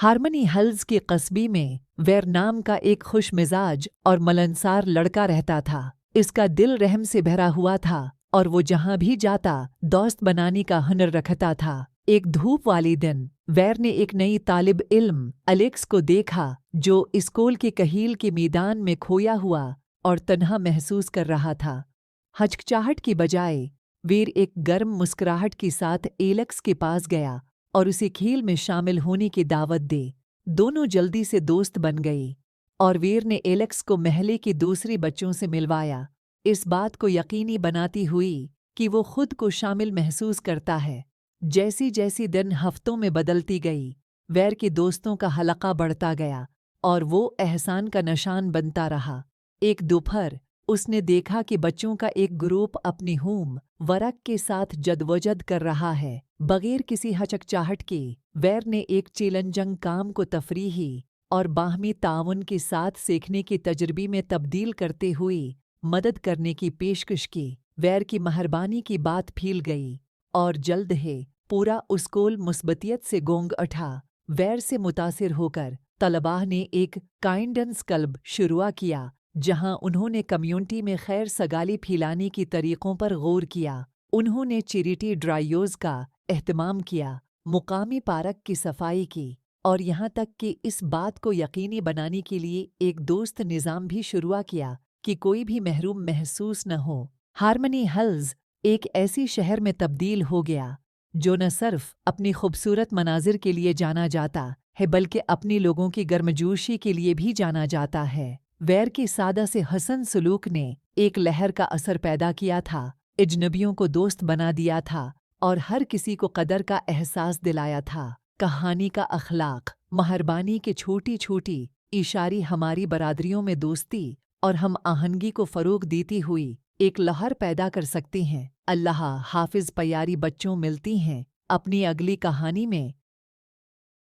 Harmony hills के कस्बे में वैर नाम का एक खुश मिजाज और मिलनसार लड़का रहता था। इसका दिल रहम से भरा हुआ था और वो जहाँ भी जाता दोस्त बनाने का हुनर रखता था। एक धूप वाले दिन वैर ने एक नई तालिब इल्म एलेक्स को देखा जो स्कूल के कहील के मैदान में खोया हुआ और तन्हा महसूस कर रहा था। हिचकिचाहट की बजाय वीर एक गर्म मुस्कुराहट के साथ एलेक्स के पास गया और उसे खेल में शामिल होने की दावत दी। दोनों जल्दी से दोस्त बन गए और वीर ने एलेक्स को महल्ले के दूसरे बच्चों से मिलवाया, इस बात को यकीनी बनाती हुई कि वो खुद को शामिल महसूस करता है। जैसी जैसी दिन हफ्तों में बदलती गई, वैर के दोस्तों का हलका बढ़ता गया और वो एहसान का निशान बनता रहा। एक दोपहर उसने देखा कि बच्चों का एक ग्रुप अपनी होम वर्क के साथ जदवजद कर रहा है। बगैर किसी हिचकिचाहट के वैर ने एक चैलेंजिंग काम को तफरीही और बाहमी ताउन के साथ सीखने के तजर्बे में तब्दील करते हुए मदद करने की पेशकश की। वैर की मेहरबानी की बात फैल गई और जल्द ही पूरा स्कूल मुस्बतियत से गूंज उठा। वैर से मुतासिर होकर तलबा ने एक काइंडनेस क्लब शुरू किया जहां उन्होंने कम्युनिटी में खैर सगाली फैलाने की तरीक़ों पर गौर किया। उन्होंने चैरिटी ड्राइव्स का एहतमाम किया, मुकामी पार्क की सफाई की और यहाँ तक कि इस बात को यकीनी बनाने के लिए एक दोस्त निज़ाम भी शुरू किया कि कोई भी महरूम महसूस न हो। हार्मनी हिल्स एक ऐसी शहर में तब्दील हो गया जो न सिर्फ अपनी खूबसूरत मनाजिर के लिए जाना जाता है बल्कि अपने लोगों की गर्मजोशी के लिए भी जाना जाता है। वैर के सादा से हसन सलूक ने एक लहर का असर पैदा किया था, अजनबियों को दोस्त बना दिया था और हर किसी को कदर का एहसास दिलाया था। कहानी का अखलाक मेहरबानी के छोटी छोटी इशारे हमारी बरादरियों में दोस्ती और हम आहंगी को फ़रोग देती हुई एक लहर पैदा कर सकती हैं। अल्लाह हाफिज़। प्यारी बच्चों, मिलती हैं अपनी अगली कहानी में।